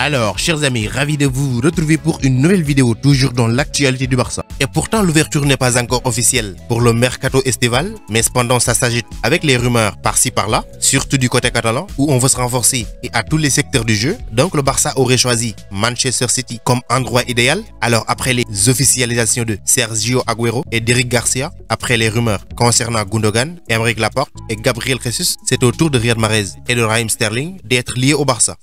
Alors, chers amis, ravi de vous retrouver pour une nouvelle vidéo, toujours dans l'actualité du Barça. Et pourtant, l'ouverture n'est pas encore officielle pour le mercato estival, mais cependant, ça s'agite avec les rumeurs par-ci par-là, surtout du côté catalan, où on veut se renforcer et à tous les secteurs du jeu. Donc, le Barça aurait choisi Manchester City comme endroit idéal. Alors, après les officialisations de Sergio Aguero et d'Eric Garcia, après les rumeurs concernant Gundogan, Aymeric Laporte et Gabriel Jesus, c'est au tour de Riyad Mahrez et de Raheem Sterling d'être liés au Barça.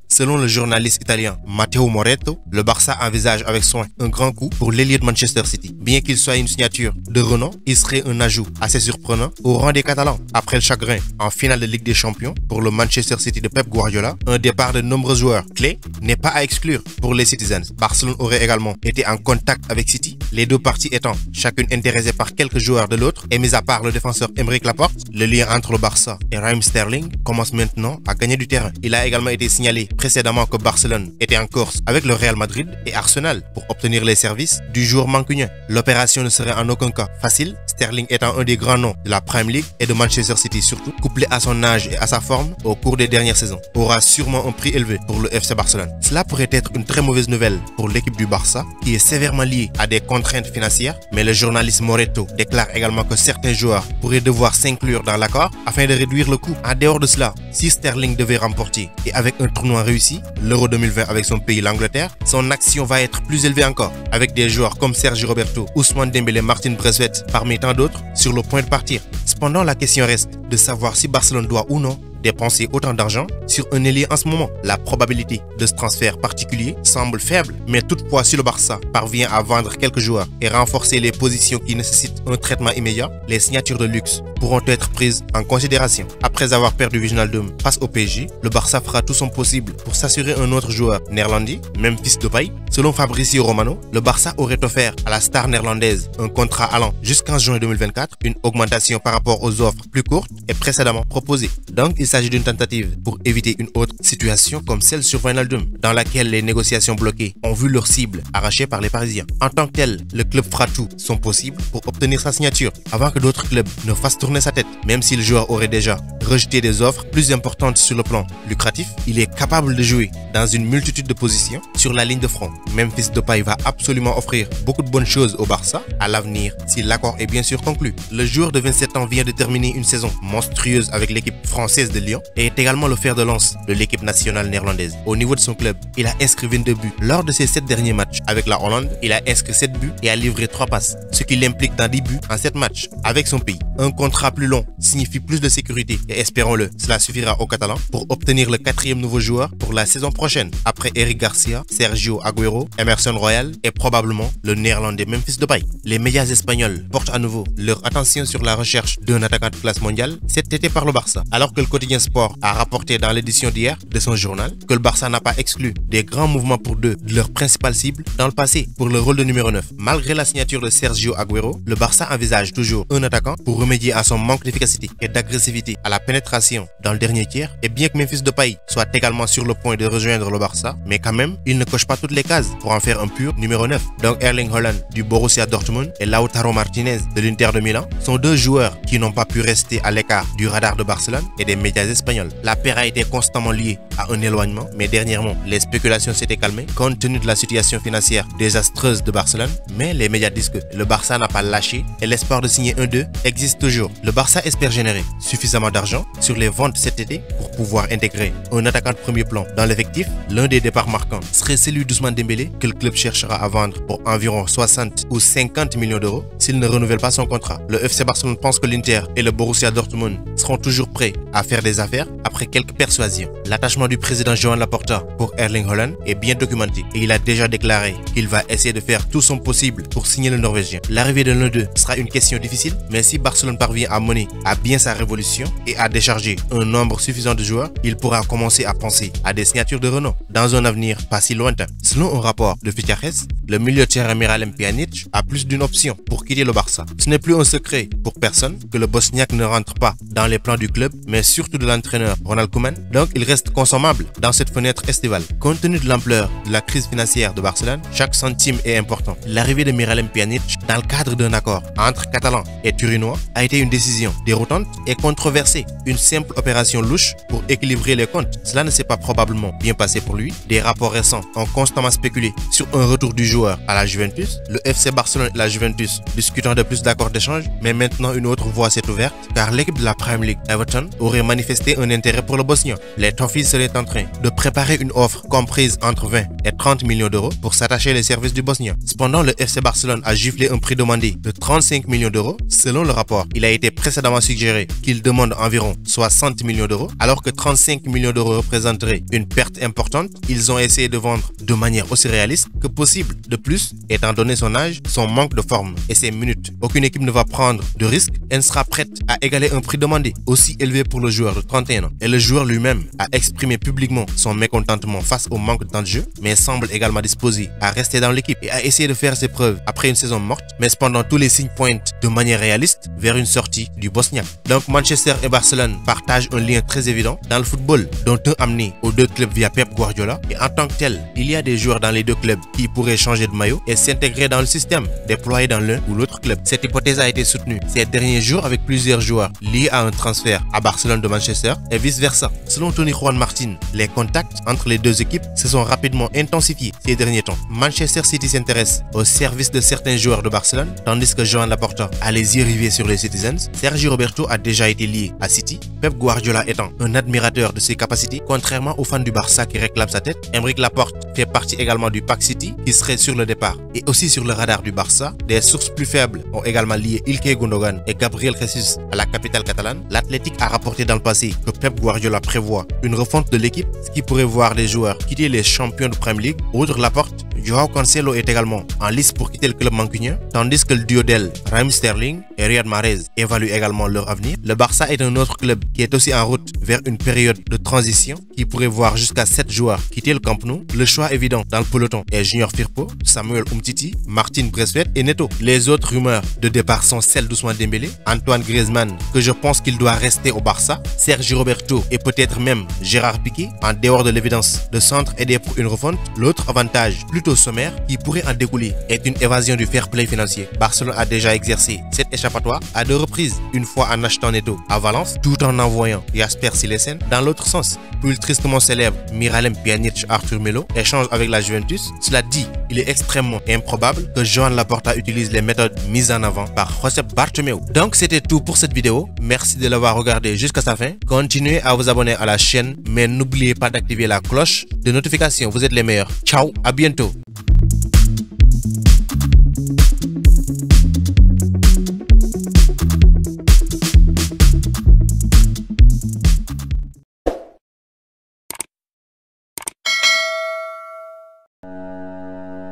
Selon le journaliste italien Matteo Moretto, le Barça envisage avec soin un grand coup pour l'ailier de Manchester City. Bien qu'il soit une signature de renom, il serait un ajout assez surprenant au rang des Catalans. Après le chagrin en finale de Ligue des Champions pour le Manchester City de Pep Guardiola, un départ de nombreux joueurs clés n'est pas à exclure pour les Citizens. Barcelone aurait également été en contact avec City, les deux parties étant chacune intéressée par quelques joueurs de l'autre, et mis à part le défenseur Aymeric Laporte, le lien entre le Barça et Raheem Sterling commence maintenant à gagner du terrain. Il a également été signalé précédemment que Barcelone était en course avec le Real Madrid et Arsenal pour obtenir les services du joueur mancunien. L'opération ne serait en aucun cas facile, Sterling étant un des grands noms de la Premier League et de Manchester City surtout, couplé à son âge et à sa forme au cours des dernières saisons, aura sûrement un prix élevé pour le FC Barcelone. Cela pourrait être une très mauvaise nouvelle pour l'équipe du Barça qui est sévèrement liée à des contraintes financières, mais le journaliste Moretto déclare également que certains joueurs pourraient devoir s'inclure dans l'accord afin de réduire le coût. En dehors de cela, si Sterling devait remporter et avec un tournoi réussi, l'Euro 2020 avec son pays l'Angleterre, son action va être plus élevée encore, avec des joueurs comme Sergi Roberto, Ousmane Dembélé, Martin Braithwaite, parmi tant d'autres, sur le point de partir. Cependant, la question reste de savoir si Barcelone doit ou non dépenser autant d'argent sur un ailier en ce moment. La probabilité de ce transfert particulier semble faible, mais toutefois si le Barça parvient à vendre quelques joueurs et renforcer les positions qui nécessitent un traitement immédiat, les signatures de luxe pourront être prises en considération. Après avoir perdu Wijnaldum face au PSG, le Barça fera tout son possible pour s'assurer un autre joueur néerlandais, Memphis Depay. Selon Fabrizio Romano, le Barça aurait offert à la star néerlandaise un contrat allant jusqu'en juin 2024, une augmentation par rapport aux offres plus courtes et précédemment proposées. Donc il s'agit d'une tentative pour éviter une autre situation comme celle sur Wijnaldum, dans laquelle les négociations bloquées ont vu leur cible arrachée par les Parisiens. En tant que tel, le club fera tout son possible pour obtenir sa signature avant que d'autres clubs ne fassent tourner sa tête. Même si le joueur aurait déjà rejeté des offres plus importantes sur le plan lucratif, il est capable de jouer dans une multitude de positions sur la ligne de front. Memphis Depay va absolument offrir beaucoup de bonnes choses au Barça à l'avenir si l'accord est bien sûr conclu. Le joueur de 27 ans vient de terminer une saison monstrueuse avec l'équipe française de Lyon et est également le fer de lance de l'équipe nationale néerlandaise. Au niveau de son club, il a inscrit 22 buts. Lors de ses 7 derniers matchs avec la Hollande, il a inscrit 7 buts et a livré 3 passes, ce qui l'implique dans 10 buts en 7 matchs avec son pays. Un contrat plus long signifie plus de sécurité et espérons-le, cela suffira aux Catalans pour obtenir le 4e nouveau joueur pour la saison prochaine. Après Eric Garcia, Sergio Aguero, Emerson Royal et probablement le néerlandais Memphis Depay. Les médias espagnols portent à nouveau leur attention sur la recherche d'un attaquant de classe mondiale cet été par le Barça, alors que le quotidien Sport a rapporté dans l'édition d'hier de son journal que le Barça n'a pas exclu des grands mouvements pour deux de leurs principales cibles dans le passé pour le rôle de numéro 9. Malgré la signature de Sergio Aguero, le Barça envisage toujours un attaquant pour remédier à son manque d'efficacité et d'agressivité à la pénétration dans le dernier tiers. Et bien que Memphis Depay soit également sur le point de rejoindre le Barça, mais quand même, il ne coche pas toutes les cases pour en faire un pur numéro 9. Donc Erling Haaland du Borussia Dortmund et Lautaro Martinez de l'Inter de Milan sont deux joueurs qui n'ont pas pu rester à l'écart du radar de Barcelone et des médias espagnols. La paire a été constamment liée à un éloignement, mais dernièrement, les spéculations s'étaient calmées compte tenu de la situation financière désastreuse de Barcelone, mais les médias disent que le Barça n'a pas lâché et l'espoir de signer un d'eux existe toujours. Le Barça espère générer suffisamment d'argent sur les ventes cet été pour pouvoir intégrer un attaquant de premier plan dans l'effectif. L'un des départs marquants serait celui d'Ousmane Dembélé que le club cherchera à vendre pour environ 60 ou 50 millions d'euros s'il ne renouvelle pas son contrat. Le FC Barcelone pense que l'Inter et le Borussia Dortmund seront toujours prêts à faire des affaires après quelques persuasions. L'attachement du président Joan Laporta pour Erling Haaland est bien documenté et il a déjà déclaré qu'il va essayer de faire tout son possible pour signer le Norvégien. L'arrivée de l'un d'eux sera une question difficile, mais si Barcelone parvient à mener à bien sa révolution et à décharger un nombre suffisant de joueurs, il pourra commencer à penser à des signatures de renom dans un avenir pas si lointain. Selon un rapport de Fichajes, le milieu de terrain Miralem Pjanic a plus d'une option pour quitter le Barça. Ce n'est plus un secret pour personne que le Bosniaque ne rentre pas dans les plans du club, mais surtout de l'entraîneur Ronald Koeman, donc il reste consommable dans cette fenêtre estivale. Compte tenu de l'ampleur de la crise financière de Barcelone, chaque centime est important. L'arrivée de Miralem Pjanic dans le cadre d'un accord entre Catalans et Turinois a été une décision déroutante et controversée. Une simple opération louche pour équilibrer les comptes. Cela ne s'est pas probablement bien passé pour lui. Des rapports récents ont constamment spéculé sur un retour du joueur à la Juventus. Le FC Barcelone et la Juventus discutant de plus d'accords d'échange, mais maintenant une autre voie s'est ouverte car l'équipe de la Premier League, Everton, aurait manifesté un intérêt pour le Bosnien. Les Toffees seraient en train de préparer une offre comprise entre 20 et 30 millions d'euros pour s'attacher les services du Bosnien. Cependant, le FC Barcelone a giflé un prix demandé de 35 millions d'euros. Selon le rapport, il a été précédemment suggéré qu'il demande environ 60 millions d'euros, alors que 35 millions d'euros représenteraient une perte importante. Ils ont essayé de vendre de manière aussi réaliste que possible. De plus, étant donné son âge, son manque de forme et ses minutes, aucune équipe ne va prendre de risque et ne sera prête à égaler un prix demandé aussi élevé pour le joueur de 31 ans. Et le joueur lui-même a exprimé publiquement son mécontentement face au manque de temps de jeu, mais semble également disposé à rester dans l'équipe et à essayer de faire ses preuves après une saison morte, mais cependant tous les signes pointent de manière réaliste vers une sortie du Bosniaque. Donc Manchester et Barcelone partagent un lien très évident dans le football, dont un amené aux deux clubs via Pep Guardiola, et en tant que tel, il y a des joueurs dans les deux clubs qui pourraient changer de maillot et s'intégrer dans le système déployé dans l'un ou l'autre club. Cette hypothèse a été soutenue ces derniers jours avec plusieurs joueurs liés à un transfert à Barcelone de Manchester et vice-versa. Selon Tony Juan Martin, les contacts entre les deux équipes se sont rapidement intensifiés ces derniers temps. Manchester City s'intéresse au service de certains joueurs de Barcelone, tandis que Joan Laporta a les yeux rivés sur les Citizens. Sergio Roberto a déjà été lié à City, Pep Guardiola étant un admirateur de ses capacités, contrairement aux fans du Barça qui réclament sa tête. Aymeric Laporte fait partie également du pack City qui serait sur le départ et aussi sur le radar du Barça. Des sources plus faibles ont également lié Ilkay Gundogan et Gabriel Jesus à la capitale catalane. L'Athletic a rapporté dans le passé que Pep Guardiola prévoit une refonte de l'équipe, ce qui pourrait voir des joueurs quitter les champions de Premier League. Outre Laporte, Joao Cancelo est également en liste pour quitter le club mancunien, tandis que le duo d'El, Raheem Sterling et Riyad Mahrez évaluent également leur avenir. Le Barça est un autre club qui est aussi en route vers une période de transition qui pourrait voir jusqu'à 7 joueurs quitter le Camp Nou. Le choix évident dans le peloton est Junior Firpo, Samuel Umtiti, Martin Braithwaite et Neto. Les autres rumeurs de départ sont celles d'Ousmane Dembélé, Antoine Griezmann, que je pense qu'il doit rester au Barça, Sergio Roberto et peut-être même Gérard Piqué, en dehors de l'évidence de s'entraider pour une refonte. L'autre avantage, plutôt sommaire, qui pourrait en découler est une évasion du fair play financier. Barcelone a déjà exercé cette échappatoire à 2 reprises, une fois en achetant Neto à Valence, tout en envoyant Jasper Cillessen dans l'autre sens. Puis le tristement célèbre Miralem Pjanic Arthur Melo échange avec la Juventus. Cela dit, il est extrêmement improbable que Joan Laporta utilise les méthodes mises en avant par Josep Bartomeu. Donc c'était tout pour cette vidéo. Merci de l'avoir regardé jusqu'à sa fin. Continuez à vous abonner à la chaîne, mais n'oubliez pas d'activer la cloche de notification. Vous êtes les meilleurs. Ciao, à bientôt.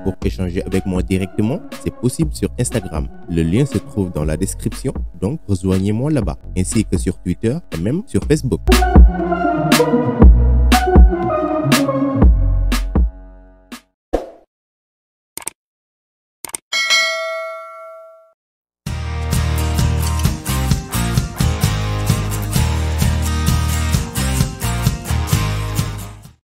Pour échanger avec moi directement, c'est possible sur Instagram. Le lien se trouve dans la description, donc rejoignez-moi là-bas, ainsi que sur Twitter et même sur Facebook.